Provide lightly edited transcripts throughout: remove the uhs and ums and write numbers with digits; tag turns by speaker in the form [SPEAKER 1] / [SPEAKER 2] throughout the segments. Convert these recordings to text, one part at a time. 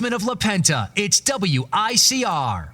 [SPEAKER 1] of La Penta, it's WICR.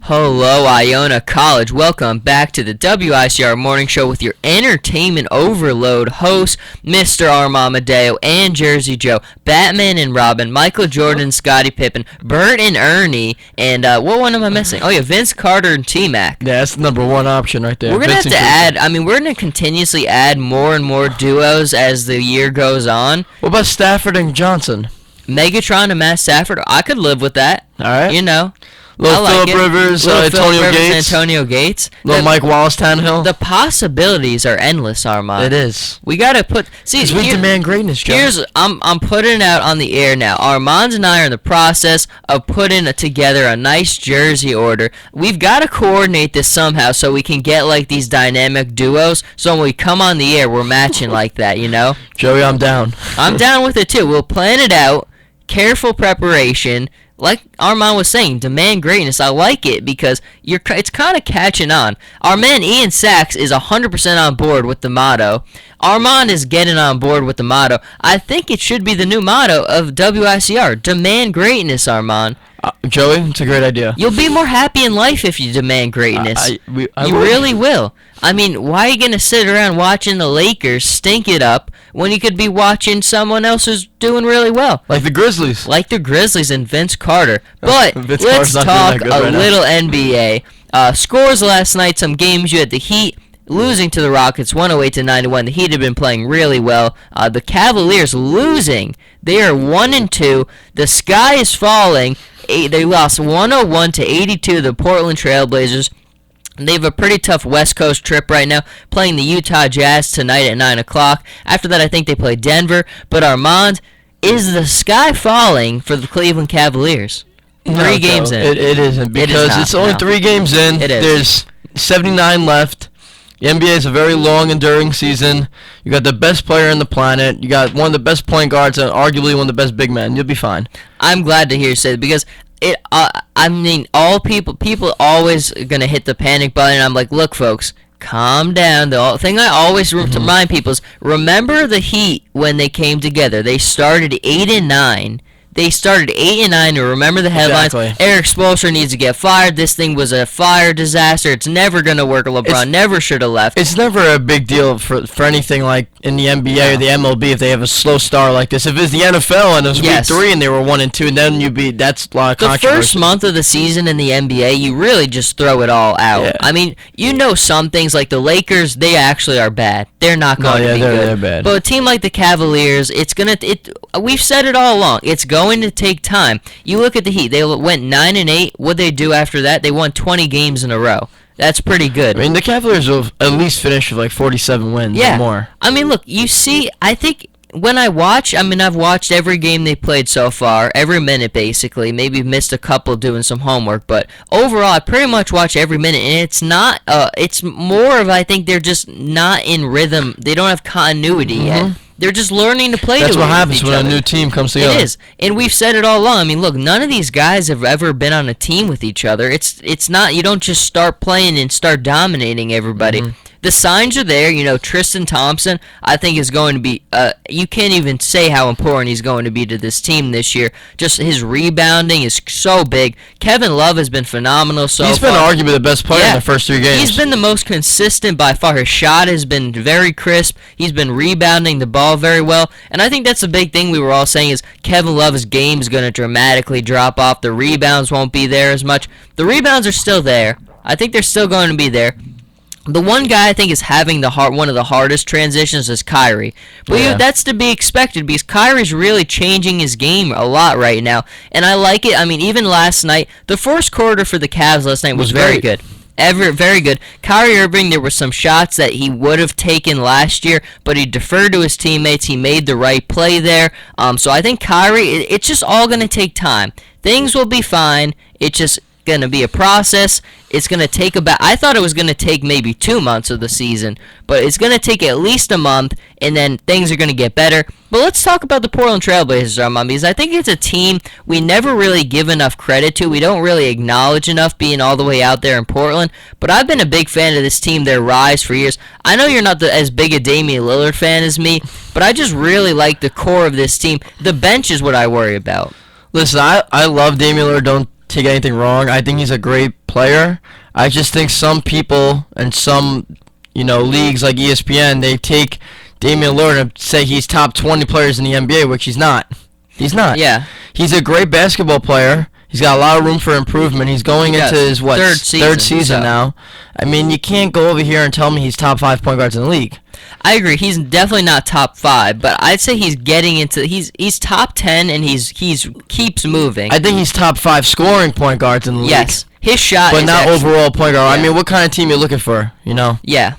[SPEAKER 2] Hello, Iona College. Welcome back to the WICR Morning Show with your entertainment overload hosts, Mr. Armand Medeo and Jersey Joe, Batman and Robin, Michael Jordan, Scottie Pippen, Bert and Ernie, and what one am I missing? Oh yeah, Vince Carter and T-Mac.
[SPEAKER 3] Yeah, that's the number one option right there.
[SPEAKER 2] We're going to have to add, we're going to continuously add more and more duos as the year goes on.
[SPEAKER 3] What about Stafford and Johnson?
[SPEAKER 2] Megatron and Matt Stafford, I could live with that.
[SPEAKER 3] All right.
[SPEAKER 2] You know.
[SPEAKER 3] Little Phillip Rivers,
[SPEAKER 2] Antonio Gates.
[SPEAKER 3] Little Mike Wallace, Tannehill.
[SPEAKER 2] The possibilities are endless, Armand.
[SPEAKER 3] It is.
[SPEAKER 2] We gotta put. See,
[SPEAKER 3] we demand greatness, Joe.
[SPEAKER 2] I'm putting it out on the air now. Armand and I are in the process of putting together a nice jersey order. We've got to coordinate this somehow so we can get like these dynamic duos. So when we come on the air, we're matching like that. You know.
[SPEAKER 3] Joey, I'm down.
[SPEAKER 2] I'm down with it too. We'll plan it out. Careful preparation. Like Armand was saying, demand greatness. I like it because it's kind of catching on. Our man Ian Sachs is 100% on board with the motto. Armand is getting on board with the motto. I think it should be the new motto of WICR. Demand greatness, Armand.
[SPEAKER 3] Joey, it's a great idea.
[SPEAKER 2] You'll be more happy in life if you demand greatness. You really will. I mean, why are you going to sit around watching the Lakers stink it up when you could be watching someone else who's doing really well?
[SPEAKER 3] Like the Grizzlies.
[SPEAKER 2] Like the Grizzlies and Vince Carter. But let's talk a little NBA. Scores last night, some games you had the Heat losing to the Rockets 108-91. The Heat have been playing really well. The Cavaliers losing. They are 1-2. The sky is falling. They lost 101-82 to the Portland Trailblazers. They have a pretty tough West Coast trip right now, playing the Utah Jazz tonight at 9 o'clock. After that, I think they play Denver. But Armand, is the sky falling for the Cleveland Cavaliers? Three games in.
[SPEAKER 3] It isn't, because it's only 3 games in.
[SPEAKER 2] It is.
[SPEAKER 3] There's 79 left. The NBA is a very long, enduring season. You got the best player on the planet. You got one of the best point guards and arguably one of the best big men. You'll be fine.
[SPEAKER 2] I'm glad to hear you say it because all people always gonna hit the panic button. I'm like, look, folks, calm down. The thing I always remind people is remember the Heat when they came together. They started 8-9. They started 8-9, and remember the headlines.
[SPEAKER 3] Exactly.
[SPEAKER 2] Eric Spoelstra needs to get fired. This thing was a fire disaster. It's never going to work. LeBron never should have left.
[SPEAKER 3] It's never a big deal for anything like in the NBA or the MLB if they have a slow start like this. If it's the NFL and it was week 3 and they were 1-2, and then that's a lot of controversy.
[SPEAKER 2] The first month of the season in the NBA, you really just throw it all out.
[SPEAKER 3] Yeah.
[SPEAKER 2] I mean, you know some things like the Lakers, they actually are bad. They're not going to be good.
[SPEAKER 3] They're bad.
[SPEAKER 2] But a team like the Cavaliers, we've said it all along. It's going to take time. You look at the Heat. They went 9-8. What'd they do after that? They won 20 games in a row. That's pretty good.
[SPEAKER 3] I mean, the Cavaliers will at least finish with like 47 wins or more.
[SPEAKER 2] I mean, look, you see, I think when I watch, I've watched every game they played so far, every minute basically. Maybe missed a couple doing some homework, but overall, I pretty much watch every minute, and it's not, it's more of, I think they're just not in rhythm. They don't have continuity yet. They're just learning to play.
[SPEAKER 3] That's what happens when a new team comes together.
[SPEAKER 2] It is, and we've said it all along. I mean, look, none of these guys have ever been on a team with each other. It's not. You don't just start playing and start dominating everybody. The signs are there. You know, Tristan Thompson, I think, is going to be, you can't even say how important he's going to be to this team this year. Just his rebounding is so big. Kevin Love has been phenomenal so far.
[SPEAKER 3] He's been arguably the best player in the first 3 games.
[SPEAKER 2] He's been the most consistent by far. His shot has been very crisp. He's been rebounding the ball very well. And I think that's a big thing we were all saying is Kevin Love's game is going to dramatically drop off. The rebounds won't be there as much. The rebounds are still there. I think they're still going to be there. The one guy I think is having one of the hardest transitions is Kyrie. But that's to be expected because Kyrie's really changing his game a lot right now. And I like it. I mean, even last night, the first quarter for the Cavs last night was very good. Very good. Kyrie Irving, there were some shots that he would have taken last year, but he deferred to his teammates. He made the right play there. So I think Kyrie, it's just all going to take time. Things will be fine. It's just going to be a process. It's going to take I thought it was going to take maybe 2 months of the season, but it's going to take at least a month, and then things are going to get better. But let's talk about the Portland Trailblazers, Armand, because I think it's a team we never really give enough credit to. We don't really acknowledge enough being all the way out there in Portland, but I've been a big fan of this team, their rise for years. I know you're not as big a Damian Lillard fan as me, but I just really like the core of this team. The bench is what I worry about.
[SPEAKER 3] Listen, I love Damian Lillard. Don't take anything wrong. I think he's a great player. I just think some people and some, leagues like ESPN, they take Damian Lillard and say he's top 20 players in the NBA, which he's not. He's not.
[SPEAKER 2] Yeah.
[SPEAKER 3] He's a great basketball player. He's got a lot of room for improvement. He's going into his third season now. I mean, you can't go over here and tell me he's top 5 point guards in the league.
[SPEAKER 2] I agree. He's definitely not top 5, but I'd say he's getting into he's top 10 and he's keeps moving.
[SPEAKER 3] I think he's top 5 scoring point guards in the league.
[SPEAKER 2] Yes, his shot,
[SPEAKER 3] but
[SPEAKER 2] is
[SPEAKER 3] not
[SPEAKER 2] actually,
[SPEAKER 3] overall point guard.
[SPEAKER 2] Yeah.
[SPEAKER 3] I mean, what kind of team you looking for?
[SPEAKER 2] Yeah.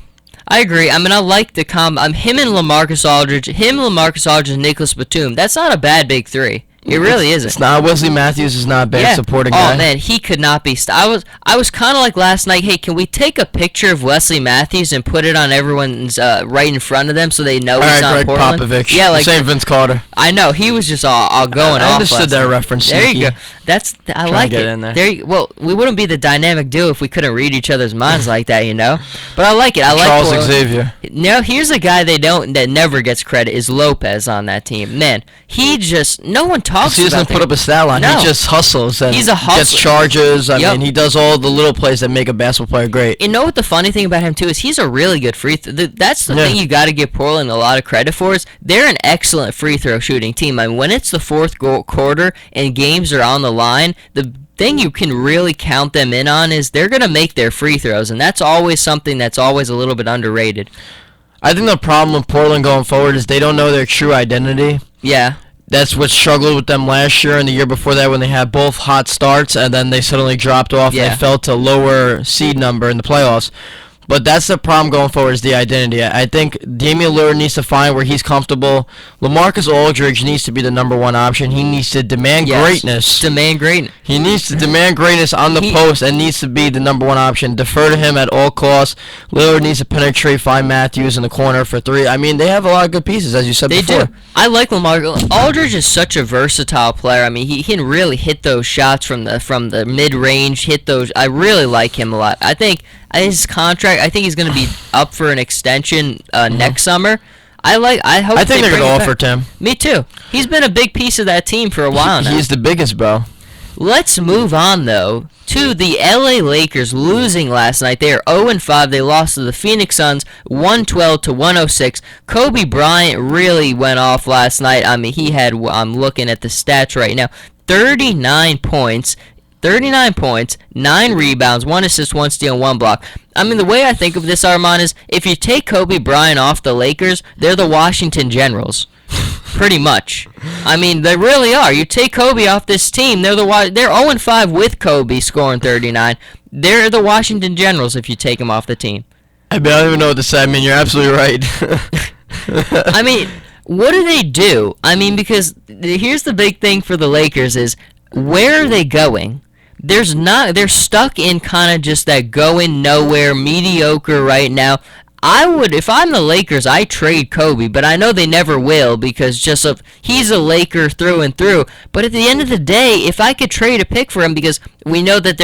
[SPEAKER 2] I agree. I mean, I like the him and LaMarcus Aldridge, and Nicholas Batum. That's not a bad big three. It really isn't.
[SPEAKER 3] It's not. Wesley Matthews is not a bad supporting guy.
[SPEAKER 2] Oh man, he could not be. I was kind of like last night. Hey, can we take a picture of Wesley Matthews and put it on everyone's right in front of them so they know he's on
[SPEAKER 3] Greg
[SPEAKER 2] Portland?
[SPEAKER 3] Popovich.
[SPEAKER 2] Yeah, like
[SPEAKER 3] same Vince Carter.
[SPEAKER 2] I know he was just all going off.
[SPEAKER 3] I understood that reference.
[SPEAKER 2] There
[SPEAKER 3] Sneaky.
[SPEAKER 2] you go. I like
[SPEAKER 3] get
[SPEAKER 2] it.
[SPEAKER 3] in there.
[SPEAKER 2] Well, we wouldn't be the dynamic duo if we couldn't read each other's minds like that, But I like it. I like
[SPEAKER 3] Charles
[SPEAKER 2] Portland.
[SPEAKER 3] Xavier.
[SPEAKER 2] Now here's a guy that never gets credit is Lopez on that team. Man, no one talks
[SPEAKER 3] He doesn't
[SPEAKER 2] about
[SPEAKER 3] put up a stat line.
[SPEAKER 2] No.
[SPEAKER 3] He just hustles and
[SPEAKER 2] He's a hustler.
[SPEAKER 3] gets charges. I
[SPEAKER 2] Yep.
[SPEAKER 3] mean, he does all the little plays that make a basketball player great.
[SPEAKER 2] You know what the funny thing about him too is he's a really good free throw. That's the thing you got to give Portland a lot of credit for is they're an excellent free throw shooting team. I mean, when it's the fourth quarter and games are on the line, the thing you can really count them in on is they're going to make their free throws, and that's always something that's always a little bit underrated.
[SPEAKER 3] I think the problem with Portland going forward is they don't know their true identity.
[SPEAKER 2] Yeah.
[SPEAKER 3] That's what struggled with them last year and the year before that when they had both hot starts and then they suddenly dropped off and they fell to lower seed number in the playoffs. But that's the problem going forward is the identity. I think Damian Lillard needs to find where he's comfortable. LaMarcus Aldridge needs to be the number one option. He needs to demand greatness.
[SPEAKER 2] Demand greatness.
[SPEAKER 3] He needs to demand greatness on the post and needs to be the number one option. Defer to him at all costs. Lillard needs to penetrate, find Matthews in the corner for three. I mean, they have a lot of good pieces, as you said before.
[SPEAKER 2] They do. I like LaMarcus. Aldridge is such a versatile player. I mean, he can really hit those shots from the mid-range, hit those. I really like him a lot. I think his contract, I think he's going to be up for an extension next summer. I think
[SPEAKER 3] they're going to offer to him.
[SPEAKER 2] Me too. He's been a big piece of that team for a while now.
[SPEAKER 3] He's the biggest, bro.
[SPEAKER 2] Let's move on, though, to the LA Lakers losing last night. They are 0-5. They lost to the Phoenix Suns 112-106. Kobe Bryant really went off last night. I mean, I'm looking at the stats right now, 39 points, 9 rebounds, 1 assist, 1 steal, 1 block. I mean, the way I think of this, Armand, is if you take Kobe Bryant off the Lakers, they're the Washington Generals. Pretty much. I mean, they really are. You take Kobe off this team, they're 0-5 with Kobe scoring 39. They're the Washington Generals if you take him off the team.
[SPEAKER 3] I don't even know what to say. I mean, you're absolutely right.
[SPEAKER 2] I mean, what do they do? I mean, because here's the big thing for the Lakers is where are they going? They're stuck in kind of just that going nowhere, mediocre right now. If I'm the Lakers, I trade Kobe, but I know they never will because he's a Laker through and through. But at the end of the day, if I could trade a pick for him, because we know that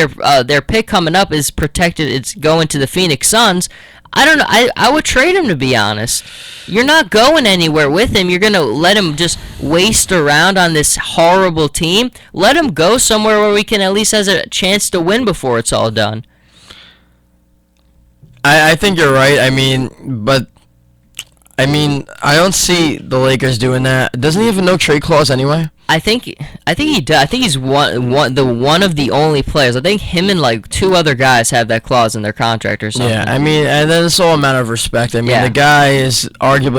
[SPEAKER 2] their pick coming up is protected, it's going to the Phoenix Suns. I don't know. I would trade him, to be honest. You're not going anywhere with him. You're going to let him just waste around on this horrible team. Let him go somewhere where we can at least have a chance to win before it's all done.
[SPEAKER 3] I think you're right. I mean, I don't see the Lakers doing that. Doesn't he have a no trade clause anyway?
[SPEAKER 2] I think he does. I think he's one of the only players. I think him and like 2 other guys have that clause in their contract or something.
[SPEAKER 3] Yeah, I mean, and then it's all a matter of respect. I mean, the guy is arguably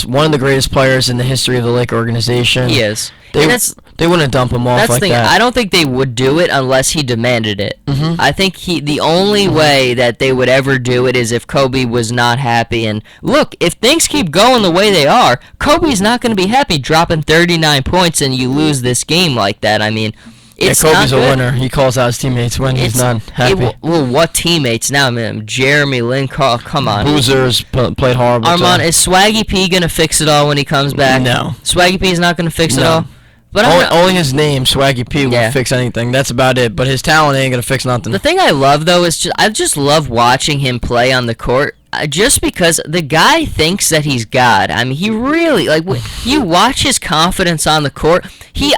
[SPEAKER 3] one of the greatest players in the history of the Laker organization.
[SPEAKER 2] He is.
[SPEAKER 3] They wouldn't dump him off like that.
[SPEAKER 2] I don't think they would do it unless he demanded it.
[SPEAKER 3] Mm-hmm.
[SPEAKER 2] I think the only way that they would ever do it is if Kobe was not happy. And look, if things keep going the way they are, Kobe's not going to be happy dropping 39 points and you lose this game like that. I mean, it's
[SPEAKER 3] Kobe's a winner. He calls out his teammates when he's not happy.
[SPEAKER 2] What teammates now? I mean, Jeremy Lin, come on.
[SPEAKER 3] Boozer's played horrible.
[SPEAKER 2] Armand, is Swaggy P going to fix it all when he comes back?
[SPEAKER 3] No.
[SPEAKER 2] Swaggy P is not going to fix it all? But
[SPEAKER 3] only his name, Swaggy P, won't fix anything. That's about it. But his talent ain't gonna fix nothing.
[SPEAKER 2] The thing I love though is I just love watching him play on the court. just because the guy thinks that he's God. I mean, he really, like, you watch his confidence on the court.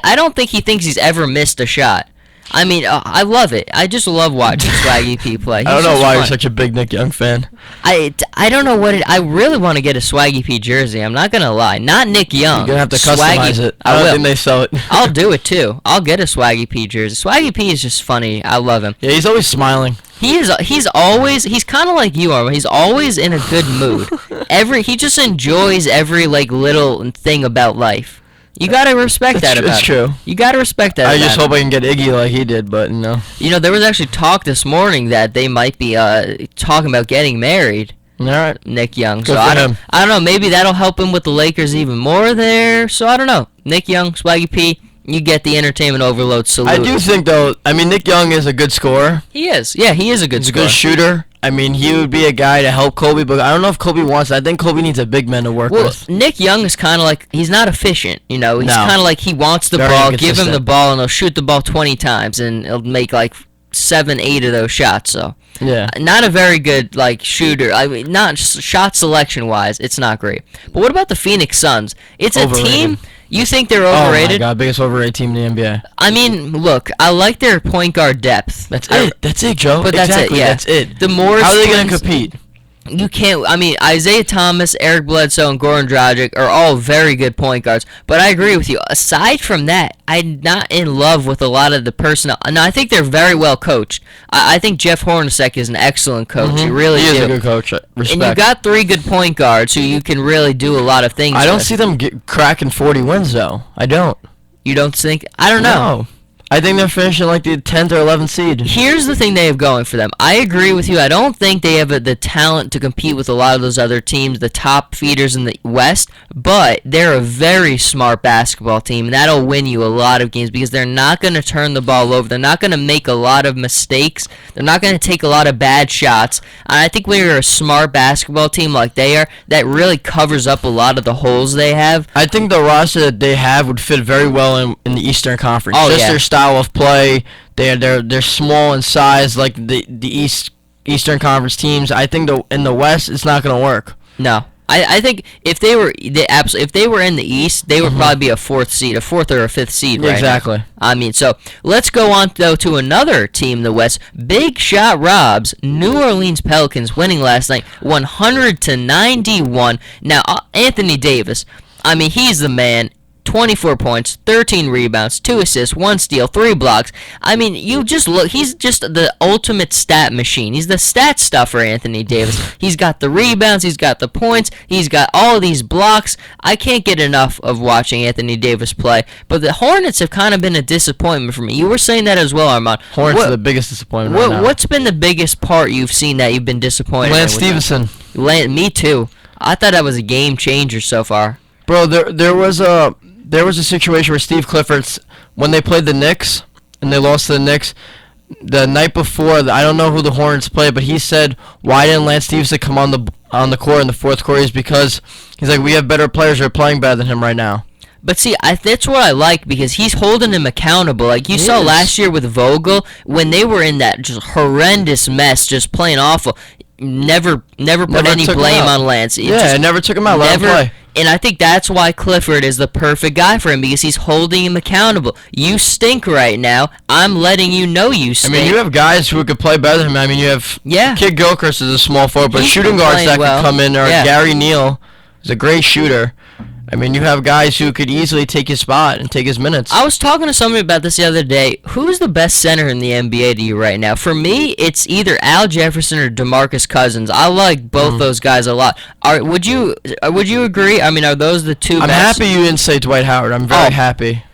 [SPEAKER 2] I don't think he thinks he's ever missed a shot. I mean, I love it. I just love watching Swaggy P play.
[SPEAKER 3] I don't know why you're such a big Nick Young fan.
[SPEAKER 2] I don't know what I really want to get a Swaggy P jersey. I'm not gonna lie. Not Nick Young.
[SPEAKER 3] You're gonna have to customize it. I don't think they sell it.
[SPEAKER 2] I'll do it too. I'll get a Swaggy P jersey. Swaggy P is just funny. I love him.
[SPEAKER 3] Yeah, he's always smiling.
[SPEAKER 2] He's kind of like you are. He's always in a good mood. He just enjoys every like little thing about life. You gotta respect that about him.
[SPEAKER 3] It's true.
[SPEAKER 2] You gotta respect that.
[SPEAKER 3] I just hope I can get Iggy like he did, but no.
[SPEAKER 2] You know, there was actually talk this morning that they might be talking about getting married.
[SPEAKER 3] All right.
[SPEAKER 2] Nick Young.
[SPEAKER 3] Good
[SPEAKER 2] so
[SPEAKER 3] for him.
[SPEAKER 2] I don't know. Maybe that'll help him with the Lakers even more there. So I don't know. Nick Young, Swaggy P, you get the entertainment overload salute.
[SPEAKER 3] I do think though. I mean, Nick Young is a good scorer.
[SPEAKER 2] He is. Yeah, he is a good
[SPEAKER 3] He's
[SPEAKER 2] scorer.
[SPEAKER 3] a good shooter. I mean, he would be a guy to help Kobe, but I don't know if Kobe wants it. I think Kobe needs a big man to work with.
[SPEAKER 2] Nick Young is kind of like, he's not efficient, you know. He's kind of like, he wants the
[SPEAKER 3] Very
[SPEAKER 2] ball, give him
[SPEAKER 3] inconsistent.
[SPEAKER 2] the ball, and he'll shoot the ball 20 times, and he'll make like 7, 8 of those shots. So
[SPEAKER 3] Yeah.
[SPEAKER 2] not a very good like shooter. I mean, not shot selection wise, it's not great. But what about the Phoenix Suns? It's
[SPEAKER 3] Overrated.
[SPEAKER 2] a team. You think they're
[SPEAKER 3] Oh
[SPEAKER 2] overrated?
[SPEAKER 3] my God, biggest overrated team in the NBA.
[SPEAKER 2] I mean, look, I like their point guard depth.
[SPEAKER 3] That's it. That's it, Joe.
[SPEAKER 2] But that's
[SPEAKER 3] exactly.
[SPEAKER 2] it. Yeah.
[SPEAKER 3] That's it.
[SPEAKER 2] The more
[SPEAKER 3] How are they gonna
[SPEAKER 2] Twins-
[SPEAKER 3] compete?
[SPEAKER 2] You can't. I mean, Isaiah Thomas, Eric Bledsoe, and Goran Dragic are all very good point guards. But I agree with you. Aside from that, I'm not in love with a lot of the personnel. No, I think they're very well coached. I think Jeff Hornacek is an excellent coach. He really
[SPEAKER 3] He
[SPEAKER 2] do.
[SPEAKER 3] is a good coach. Respect.
[SPEAKER 2] And you got 3 good point guards who you can really do a lot of things.
[SPEAKER 3] I don't
[SPEAKER 2] with.
[SPEAKER 3] see them cracking 40 wins though. I don't.
[SPEAKER 2] You don't think? I don't know.
[SPEAKER 3] No. I think they're finishing like the 10th or 11th seed.
[SPEAKER 2] Here's the thing they have going for them. I agree with you. I don't think they have the talent to compete with a lot of those other teams, the top feeders in the West, but they're a very smart basketball team, and that'll win you a lot of games because they're not going to turn the ball over. They're not going to make a lot of mistakes. They're not going to take a lot of bad shots. And I think when you're a smart basketball team like they are, that really covers up a lot of the holes they have.
[SPEAKER 3] I think the roster that they have would fit very well in the Eastern Conference.
[SPEAKER 2] Oh,
[SPEAKER 3] Just
[SPEAKER 2] yeah.
[SPEAKER 3] their style of play. They're small in size like the Eastern Conference teams. I think in the West it's not going to work.
[SPEAKER 2] No. I think if they were in the East, they would probably be a 4th or a 5th seed right now.
[SPEAKER 3] Exactly.
[SPEAKER 2] I mean, so let's go on though to another team in the West. Big Shot Rob's New Orleans Pelicans winning last night 100-91. Now, Anthony Davis, I mean, he's the man. 24 points, 13 rebounds, 2 assists, 1 steal, 3 blocks. I mean, you just look, he's just the ultimate stat machine. He's the stat stuffer, Anthony Davis. He's got the rebounds, he's got the points, he's got all these blocks. I can't get enough of watching Anthony Davis play, but the Hornets have kind of been a disappointment for me. You were saying that as well, Armand.
[SPEAKER 3] Hornets are the biggest disappointment right now.
[SPEAKER 2] What's been the biggest part you've seen that you've been disappointed in?
[SPEAKER 3] Lance Stevenson.
[SPEAKER 2] Me too. I thought that was a game changer so far.
[SPEAKER 3] Bro, there was a situation where Steve Clifford's, when they played the Knicks and they lost to the Knicks the night before, I don't know who the Hornets played, but he said, why didn't Lance Stevenson come on the court in the fourth quarter? Is because he's like, we have better players who are playing better than him right now.
[SPEAKER 2] But see, that's what I like because he's holding him accountable. Like you saw last year with Vogel, when they were in that just horrendous mess, just playing awful. Never put any blame on Lance.
[SPEAKER 3] It never took him out. Let him play.
[SPEAKER 2] And I think that's why Clifford is the perfect guy for him because he's holding him accountable. You stink right now. I'm letting you know you stink.
[SPEAKER 3] I mean, you have guys who could play better than him. I mean, you have Kid Gilchrist is a small forward, but
[SPEAKER 2] He's
[SPEAKER 3] shooting
[SPEAKER 2] been
[SPEAKER 3] guards
[SPEAKER 2] playing
[SPEAKER 3] that
[SPEAKER 2] well.
[SPEAKER 3] could come in, or
[SPEAKER 2] Yeah.
[SPEAKER 3] Gary Neal is a great shooter. I mean, you have guys who could easily take his spot and take his minutes.
[SPEAKER 2] I was talking to somebody about this the other day. Who's the best center in the NBA to you right now? For me, it's either Al Jefferson or DeMarcus Cousins. I like both those guys a lot. Would you agree? I mean, are those the two
[SPEAKER 3] I'm
[SPEAKER 2] best?
[SPEAKER 3] happy you didn't say Dwight Howard. I'm very happy.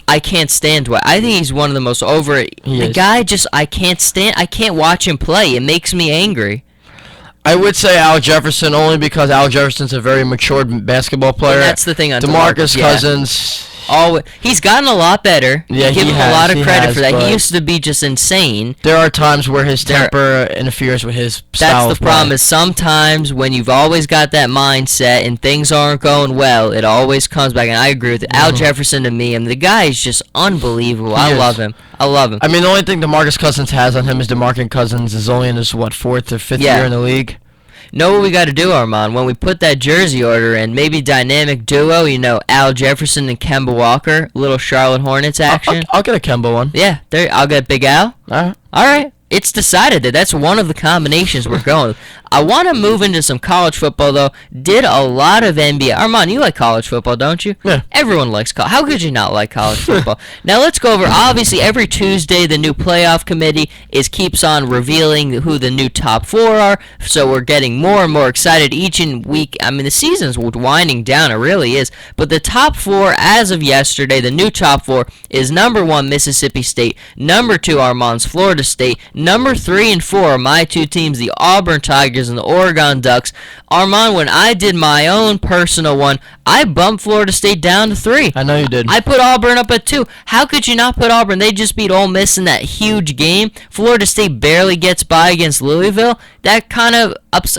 [SPEAKER 2] I can't stand Dwight. I think he's one of the most the guy just I can't watch him play. It makes me angry.
[SPEAKER 3] I would say Al Jefferson only because Al Jefferson's a very matured basketball player.
[SPEAKER 2] And that's the thing on
[SPEAKER 3] DeMarcus Cousins.
[SPEAKER 2] He's gotten a lot better.
[SPEAKER 3] Yeah,
[SPEAKER 2] Give him
[SPEAKER 3] has,
[SPEAKER 2] a lot of
[SPEAKER 3] he
[SPEAKER 2] credit
[SPEAKER 3] has,
[SPEAKER 2] for that.
[SPEAKER 3] but
[SPEAKER 2] He used to be just insane.
[SPEAKER 3] There are times where his temper interferes with his style
[SPEAKER 2] That's
[SPEAKER 3] of
[SPEAKER 2] the problem.
[SPEAKER 3] play.
[SPEAKER 2] Is sometimes when you've always got that mindset and things aren't going well, it always comes back. And I agree with it. Al Jefferson to me, the guy is just unbelievable. I love him.
[SPEAKER 3] I mean, the only thing DeMarcus Cousins has on him is DeMarcus Cousins is only in his 4th or 5th year in the league.
[SPEAKER 2] know what we got to do, Armand? When we put that jersey order in, maybe dynamic duo, Al Jefferson and Kemba Walker, little Charlotte Hornets action.
[SPEAKER 3] I'll get a Kemba one.
[SPEAKER 2] Yeah, I'll get Big Al.
[SPEAKER 3] All
[SPEAKER 2] right. It's decided that's one of the combinations we're going with. I want to move into some college football, though. Did a lot of NBA. Armand, you like college football, don't you?
[SPEAKER 3] Yeah.
[SPEAKER 2] Everyone likes college. How could you not like college football? Now, let's go over, obviously, every Tuesday, the new playoff committee keeps on revealing who the new top 4 are, so we're getting more and more excited each week. I mean, the season's winding down, it really is. But the top 4, as of yesterday, the new top 4 is number 1, Mississippi State, number 2, Armand's Florida State, number 3 and 4 are my 2 teams, the Auburn Tigers and the Oregon Ducks. Armand, when I did my own personal one, I bumped Florida State down to 3.
[SPEAKER 3] I know you did.
[SPEAKER 2] I put Auburn up at 2. How could you not put Auburn? They just beat Ole Miss in that huge game. Florida State barely gets by against Louisville. That kind of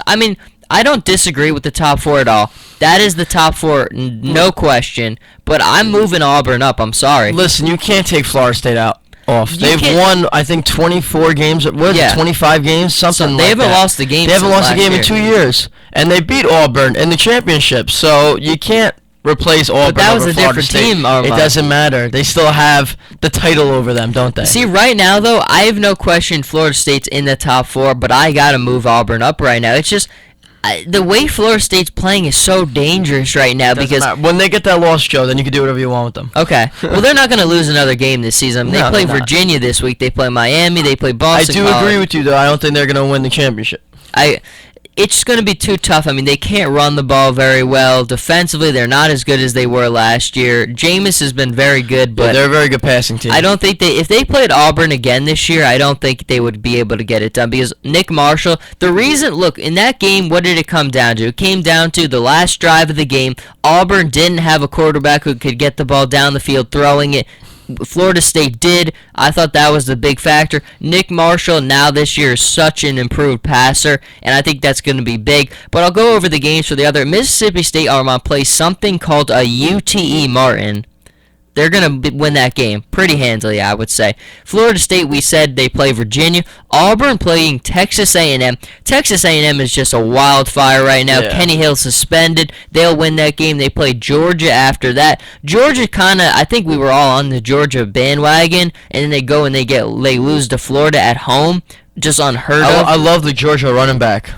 [SPEAKER 2] I mean, I don't disagree with the top 4 at all. That is the top 4, no question. But I'm moving Auburn up. I'm sorry.
[SPEAKER 3] Listen, you can't take Florida State out. They've won, I think, 24 games. What is it, 25 games? Something like that.
[SPEAKER 2] They haven't lost a game.
[SPEAKER 3] They haven't lost a game in 2 years. And they beat Auburn in the championship. So you can't replace Auburn.
[SPEAKER 2] But that was
[SPEAKER 3] over
[SPEAKER 2] a
[SPEAKER 3] Florida
[SPEAKER 2] different
[SPEAKER 3] State.
[SPEAKER 2] team, Armand.
[SPEAKER 3] It doesn't matter. They still have the title over them, don't they?
[SPEAKER 2] See, right now, though, I have no question Florida State's in the top 4, but I got to move Auburn up right now. It's just the way Florida State's playing is so dangerous right now because
[SPEAKER 3] when they get that loss, Joe, then you can do whatever you want with them.
[SPEAKER 2] Okay. Well, they're not going to lose another game this season. They play Virginia this week. They play Miami. They play Boston.
[SPEAKER 3] I do agree with you, though. I don't think they're going to win the championship.
[SPEAKER 2] It's going to be too tough. I mean, they can't run the ball very well. Defensively, they're not as good as they were last year. Jameis has been very good, but
[SPEAKER 3] they're a very good passing team.
[SPEAKER 2] I don't think if they played Auburn again this year, I don't think they would be able to get it done because Nick Marshall, look, in that game, what did it come down to? It came down to the last drive of the game. Auburn didn't have a quarterback who could get the ball down the field throwing it. Florida State did. I thought that was the big factor. Nick Marshall now this year is such an improved passer, and I think that's going to be big. But I'll go over the games for the other. Mississippi State, Armand, plays something called a UTE Martin. They're going to win that game pretty handily, I would say. Florida State, we said they play Virginia. Auburn playing Texas A&M. Texas A&M is just a wildfire right now. Yeah. Kenny Hill suspended. They'll win that game. They play Georgia after that. Georgia I think we were all on the Georgia bandwagon, and then they go and they lose to Florida at home. Just unheard of.
[SPEAKER 3] I love the Georgia running back.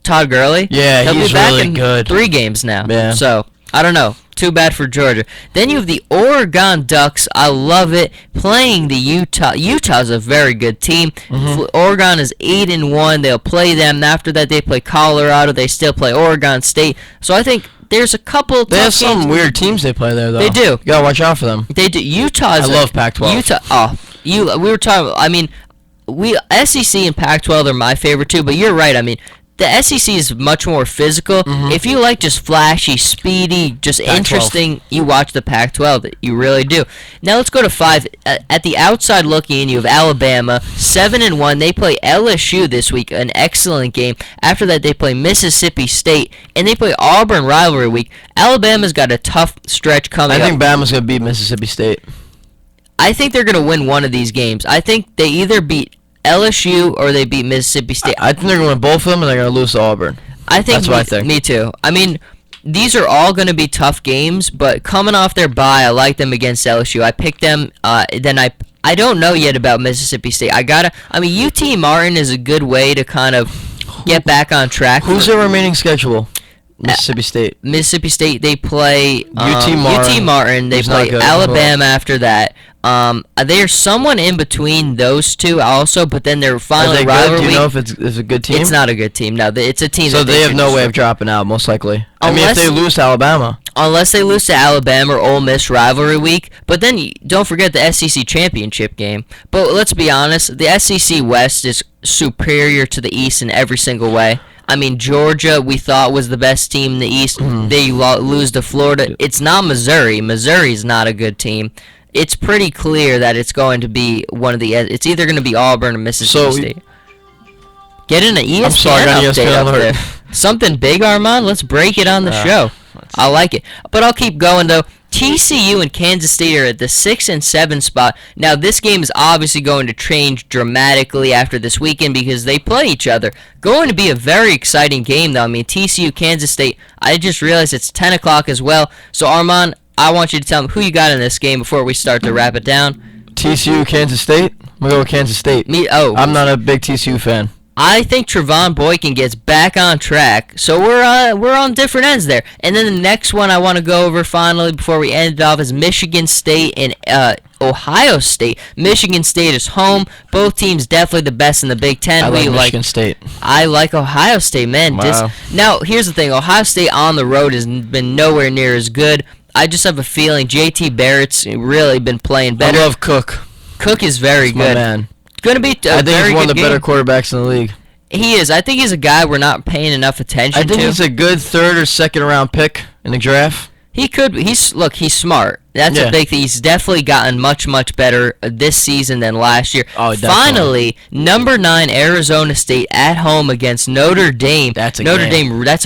[SPEAKER 2] Todd Gurley?
[SPEAKER 3] Yeah, he's really good.
[SPEAKER 2] 3 games now.
[SPEAKER 3] Yeah.
[SPEAKER 2] So, I don't know. Too bad for Georgia. Then you have the Oregon Ducks. I love it. Playing the Utah. Utah's a very good team. Mm-hmm. Oregon is 8-1. They'll play them. After that, they play Colorado. They still play Oregon State. So I think there's a couple.
[SPEAKER 3] They have some weird teams they play there, though.
[SPEAKER 2] They do.
[SPEAKER 3] You gotta watch out for them.
[SPEAKER 2] They do. I
[SPEAKER 3] love Pac-12.
[SPEAKER 2] Utah. We were talking. I mean, SEC and Pac-12 are my favorite too. But you're right. I mean, the SEC is much more physical. Mm-hmm. If you like just flashy, speedy, just Pac-12. Interesting, you watch the Pac-12. You really do. Now let's go to 5. At the outside looking in, you have Alabama, 7-1. They play LSU this week, an excellent game. After that, they play Mississippi State, and they play Auburn rivalry week. Alabama's got a tough stretch coming up.
[SPEAKER 3] I think Bama's going to beat Mississippi State.
[SPEAKER 2] I think they're going to win one of these games. I think they either beat LSU or they beat Mississippi State.
[SPEAKER 3] I think they're going to win both of them, and they're going to lose to Auburn. That's what I think.
[SPEAKER 2] Me too. I mean, these are all going to be tough games, but coming off their bye, I like them against LSU. I picked them. Then I don't know yet about Mississippi State. UT Martin is a good way to kind of get back on track.
[SPEAKER 3] Who's their remaining schedule? Mississippi State.
[SPEAKER 2] Mississippi State. They play
[SPEAKER 3] UT Martin.
[SPEAKER 2] They play Alabama after that. They're someone in between those two also, but then they're finally rivalry.
[SPEAKER 3] Do you know if it's a good team?
[SPEAKER 2] It's not a good team. No, it's a team.
[SPEAKER 3] So they have no way of dropping out, most likely. If they lose to Alabama.
[SPEAKER 2] Unless they lose to Alabama or Ole Miss rivalry week. But then don't forget the SEC championship game. But let's be honest, the SEC West is superior to the East in every single way. I mean, Georgia, we thought was the best team in the East. Mm-hmm. They lose to Florida. It's not Missouri. Missouri's not a good team. It's pretty clear that it's going to be it's either going to be Auburn or Mississippi State. Get in an ESPN update up there. Something big, Armand? Let's break it on the show. I like it. But I'll keep going, though. TCU and Kansas State are at the 6 and 7 spot. Now, this game is obviously going to change dramatically after this weekend because they play each other. Going to be a very exciting game, though. I mean, TCU, Kansas State, I just realized it's 10 o'clock as well. So, Armand, I want you to tell me who you got in this game before we start to wrap it down.
[SPEAKER 3] TCU, Kansas State? I'm going to go with Kansas State. I'm not a big TCU fan.
[SPEAKER 2] I think Trevon Boykin gets back on track, so we're on different ends there. And then the next one I want to go over finally before we end it off is Michigan State and Ohio State. Michigan State is home. Both teams definitely the best in the Big Ten.
[SPEAKER 3] I like Michigan State.
[SPEAKER 2] I like Ohio State, man.
[SPEAKER 3] Wow.
[SPEAKER 2] Now, here's the thing. Ohio State on the road has been nowhere near as good. I just have a feeling J.T. Barrett's really been playing better.
[SPEAKER 3] I love Cook.
[SPEAKER 2] Cook is very good.
[SPEAKER 3] My man.
[SPEAKER 2] Going to be
[SPEAKER 3] I think he's one of the better quarterbacks in the league.
[SPEAKER 2] He is. I think he's a guy we're not paying enough attention to.
[SPEAKER 3] I think he's a good 3rd or 2nd round pick in the draft.
[SPEAKER 2] He could. He's smart. That's a big thing. He's definitely gotten much better this season than last year.
[SPEAKER 3] Oh, definitely.
[SPEAKER 2] Finally, number 9 Arizona State at home against Notre Dame. That's a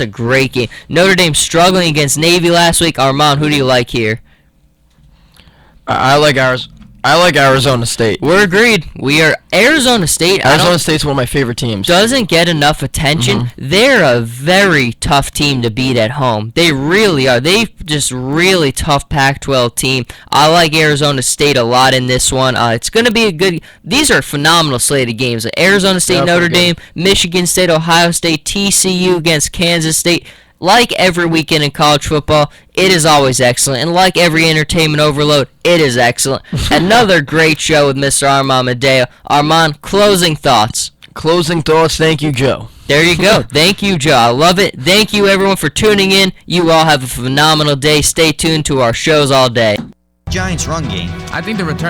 [SPEAKER 2] great game. Notre Dame struggling against Navy last week. Armand, who do you like here?
[SPEAKER 3] I like Arizona State.
[SPEAKER 2] We're agreed. We are Arizona State.
[SPEAKER 3] Arizona State's one of my favorite teams.
[SPEAKER 2] Doesn't get enough attention. They're a very tough team to beat at home. They really are. They just really tough Pac-12 team. I like Arizona State a lot in this one. It's going to be a good. These are phenomenal slated games. Arizona State, Notre Dame, Michigan State, Ohio State, TCU against Kansas State. Like every weekend in college football, it is always excellent. And like every entertainment overload, it is excellent. Another great show with Mr. Armand Medeo. Armand, closing thoughts.
[SPEAKER 3] Closing thoughts. Thank you, Joe.
[SPEAKER 2] There you go. Thank you, Joe. I love it. Thank you, everyone, for tuning in. You all have a phenomenal day. Stay tuned to our shows all day.
[SPEAKER 1] Giants run game.
[SPEAKER 4] I think the return